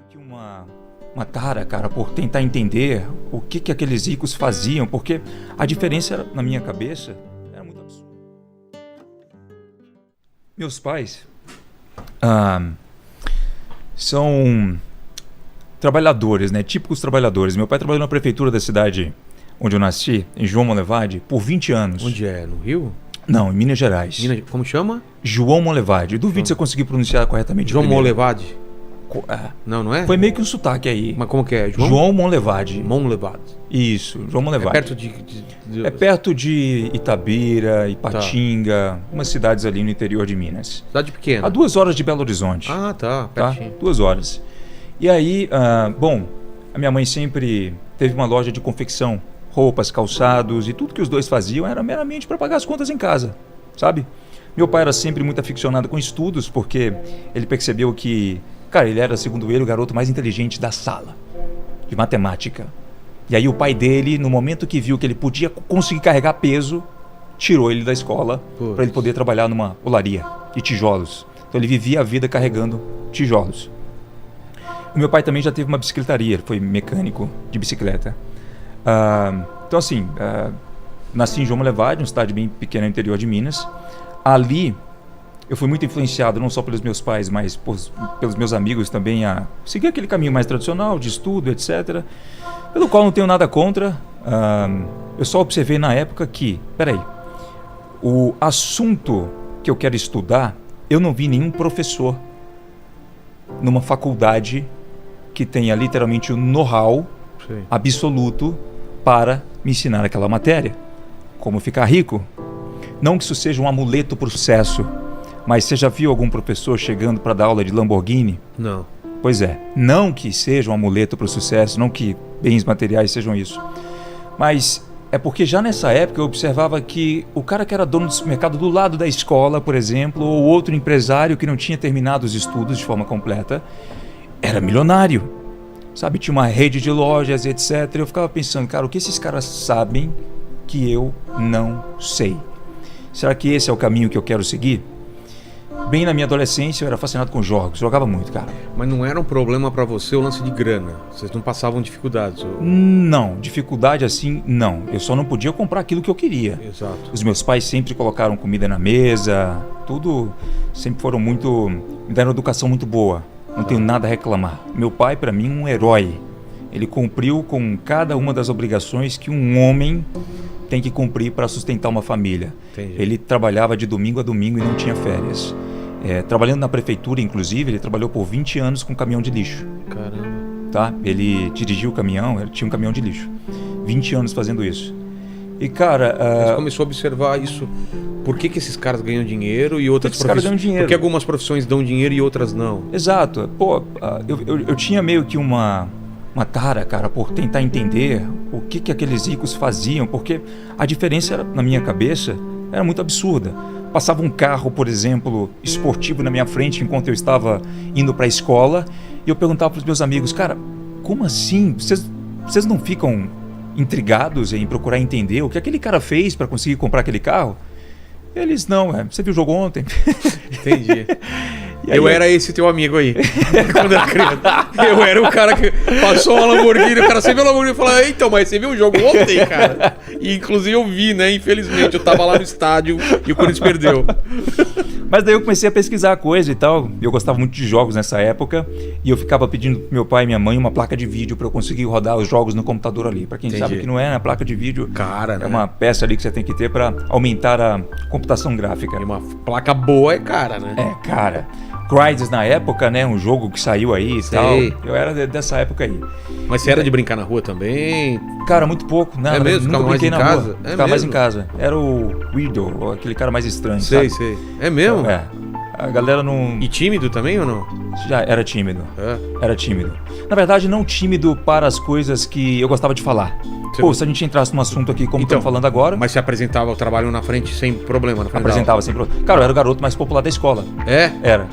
que uma tara, cara, por tentar entender o que aqueles ricos faziam, porque a diferença era, na minha cabeça era muito absurda. Meus pais são trabalhadores, né? Típicos trabalhadores. Meu pai trabalhou na prefeitura da cidade onde eu nasci, em João Monlevade, por 20 anos. Onde é? No Rio? Não, em Minas Gerais. Como chama? João Monlevade. Duvido se eu conseguir pronunciar corretamente. João Monlevade? É. Não é? Foi meio que um sotaque aí. Mas como que é? João Monlevade. Monlevade. Isso, João Monlevade. É perto É perto de Itabira, Ipatinga, umas cidades ali no interior de Minas. Cidade pequena. A 2 horas de Belo Horizonte. Ah, tá. Pertinho. 2 horas. E aí, bom, a minha mãe sempre teve uma loja de confecção, roupas, calçados, e tudo que os dois faziam era meramente para pagar as contas em casa, sabe? Meu pai era sempre muito aficionado com estudos, porque ele percebeu que, cara, ele era, segundo ele, o garoto mais inteligente da sala, de matemática. E aí o pai dele, no momento que viu que ele podia conseguir carregar peso, tirou ele da escola para ele poder trabalhar numa olaria de tijolos. Então ele vivia a vida carregando tijolos. O meu pai também já teve uma bicicletaria, ele foi mecânico de bicicleta. Então assim, nasci em João Monlevade, uma cidade bem pequena no interior de Minas. Ali eu fui muito influenciado não só pelos meus pais, mas pelos meus amigos também a seguir aquele caminho mais tradicional de estudo, etc. Pelo qual não tenho nada contra. Eu só observei na época que, o assunto que eu quero estudar, eu não vi nenhum professor numa faculdade que tenha literalmente o know-how absoluto para me ensinar aquela matéria. Como ficar rico. Não que isso seja um amuleto para o sucesso, mas você já viu algum professor chegando para dar aula de Lamborghini? Não. Pois é, não que seja um amuleto para o sucesso, não que bens materiais sejam isso, mas é porque já nessa época eu observava que o cara que era dono do supermercado do lado da escola, por exemplo, ou outro empresário que não tinha terminado os estudos de forma completa, era milionário, sabe? Tinha uma rede de lojas, etc. Eu ficava pensando, cara, o que esses caras sabem que eu não sei? Será que esse é o caminho que eu quero seguir? Bem na minha adolescência eu era fascinado com jogos, jogava muito, cara. Mas não era um problema pra você o lance de grana? Vocês não passavam dificuldades? Não, dificuldade assim, não. Eu só não podia comprar aquilo que eu queria. Exato. Os meus pais sempre colocaram comida na mesa, tudo, sempre foram me deram educação muito boa. Não tenho nada a reclamar. Meu pai, pra mim, um herói. Ele cumpriu com cada uma das obrigações que um homem tem que cumprir para sustentar uma família. Entendi. Ele trabalhava de domingo a domingo e não tinha férias. Trabalhando na prefeitura, inclusive, ele trabalhou por 20 anos com caminhão de lixo. Caramba. Tá? Ele dirigiu o caminhão, ele tinha um caminhão de lixo. 20 anos fazendo isso. E, cara... Você começou a observar isso. Por que esses caras ganham dinheiro e outras profissões... Por que algumas profissões dão dinheiro e outras não? Exato. Pô, eu tinha meio que uma tara, cara, por tentar entender o que aqueles ricos faziam, porque a diferença era, na minha cabeça era muito absurda. Passava um carro, por exemplo, esportivo na minha frente enquanto eu estava indo para a escola e eu perguntava para os meus amigos, cara, como assim? Vocês não ficam intrigados em procurar entender o que aquele cara fez para conseguir comprar aquele carro? Eles, não, você viu o jogo ontem? Entendi. Eu era esse teu amigo aí, quando era criança. Eu era o cara que passou uma Lamborghini, o cara, você viu a Lamborghini e falou, então, mas você viu o jogo ontem, cara? E inclusive eu vi, né? Infelizmente, eu tava lá no estádio e o Corinthians perdeu. Mas daí eu comecei a pesquisar a coisa e tal. Eu gostava muito de jogos nessa época e eu ficava pedindo pro meu pai e minha mãe uma placa de vídeo para eu conseguir rodar os jogos no computador ali. Para quem sabe que não é, a placa de vídeo cara, né? É uma peça ali que você tem que ter para aumentar a computação gráfica. E uma placa boa é cara, né? É, cara. Crysis na época, né? Um jogo que saiu aí e tal. Eu era dessa época aí. Mas você era de brincar na rua também? Cara, muito pouco. Não, é mesmo? Nunca brinquei mais em casa? Rua. Ficava mais em casa. Era o Weirdo, aquele cara mais estranho, sei. É mesmo? É. A galera não... E tímido também ou não? Já era tímido. Era tímido. Na verdade, não tímido para as coisas que eu gostava de falar. Pô, se a gente entrasse num assunto aqui como estamos falando agora... Mas você apresentava o trabalho na frente sem problema? Na frente apresentava sem problema. Cara, eu era o garoto mais popular da escola. É? Era.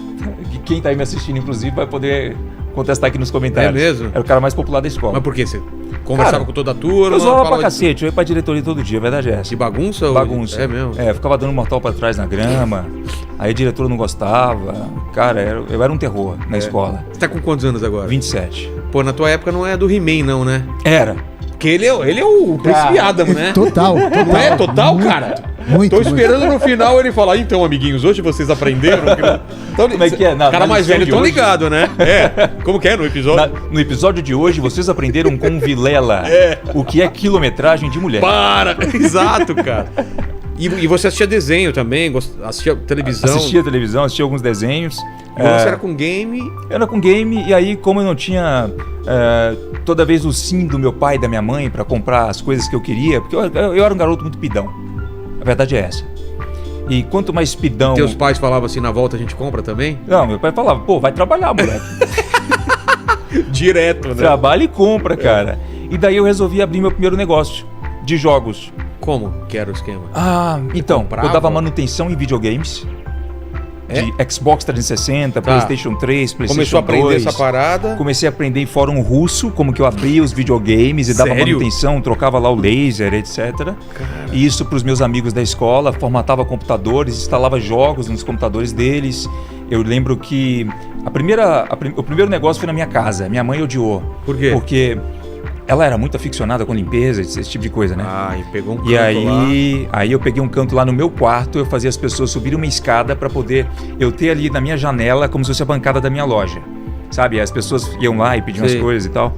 Quem tá aí me assistindo, inclusive, vai poder contestar aqui nos comentários. É mesmo? Era o cara mais popular da escola. Mas por quê? Você conversava com toda a turma? Eu zoava pra falava cacete, eu ia pra diretoria todo dia, a verdade é essa. de bagunça? Bagunça. É mesmo? É, ficava dando mortal pra trás na grama, aí a diretora não gostava. Cara, eu era um terror na escola. Você tá com quantos anos agora? 27. Pô, na tua época não é do He-Man, não, né? Era. Porque ele é o Príncipe Adam, né? Total. Não é total, cara? Muito. Tô esperando no final ele falar, então, amiguinhos, hoje vocês aprenderam? Então, Como é que é? Cara mais velho tão ligado, né? É. Como que é no episódio? No episódio de hoje, vocês aprenderam com Vilela o que é quilometragem de mulher. Para! Exato, cara. E você assistia desenho também? Assistia televisão? Assistia televisão, assistia alguns desenhos. E você era com game? Era com game, e aí como eu não tinha toda vez o sim do meu pai e da minha mãe pra comprar as coisas que eu queria, porque eu era um garoto muito pidão. A verdade é essa. E quanto mais pidão... Teus pais falavam assim, na volta a gente compra também? Não, meu pai falava, pô, vai trabalhar, moleque. Direto, né? Trabalha e compra, cara. E daí eu resolvi abrir meu primeiro negócio de jogos. Como que era o esquema? Então, comprava? eu dava manutenção em videogames. De Xbox 360, PlayStation 3, PlayStation 2. Começou a aprender essa parada? Comecei a aprender em fórum russo, como que eu abria os videogames e dava manutenção, trocava lá o laser, etc. Cara. E isso para os meus amigos da escola, formatava computadores, instalava jogos nos computadores deles. Eu lembro que o primeiro negócio foi na minha casa. Minha mãe odiou. Por quê? Porque ela era muito aficionada com limpeza, esse tipo de coisa, né? E pegou um canto E aí eu peguei um canto lá no meu quarto, eu fazia as pessoas subirem uma escada para poder eu ter ali na minha janela como se fosse a bancada da minha loja. Sabe? As pessoas iam lá e pediam as coisas e tal.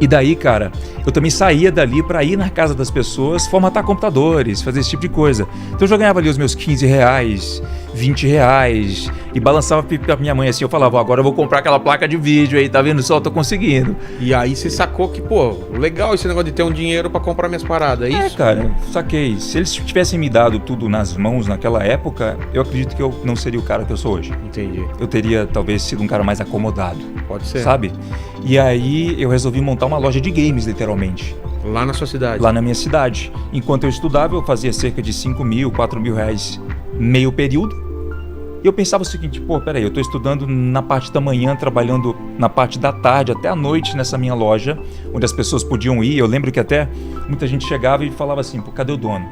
E daí, cara, eu também saía dali para ir na casa das pessoas, formatar computadores, fazer esse tipo de coisa. Então eu já ganhava ali os meus R$15, R$20 e balançava pra minha mãe assim, eu falava, agora eu vou comprar aquela placa de vídeo aí, tá vendo só? Eu tô conseguindo. E aí você sacou que, pô, legal esse negócio de ter um dinheiro pra comprar minhas paradas, é isso? Cara, saquei. Se eles tivessem me dado tudo nas mãos naquela época, eu acredito que eu não seria o cara que eu sou hoje. Entendi. Eu teria talvez sido um cara mais acomodado. Pode ser. Sabe? E aí eu resolvi montar uma loja de games, literalmente. Lá na sua cidade? Lá na minha cidade. Enquanto eu estudava, eu fazia cerca de 5 mil, 4 mil reais meio período. E eu pensava o seguinte, pô, peraí, eu tô estudando na parte da manhã, trabalhando na parte da tarde, até a noite nessa minha loja, onde as pessoas podiam ir. Eu lembro que até muita gente chegava e falava assim, pô, cadê o dono?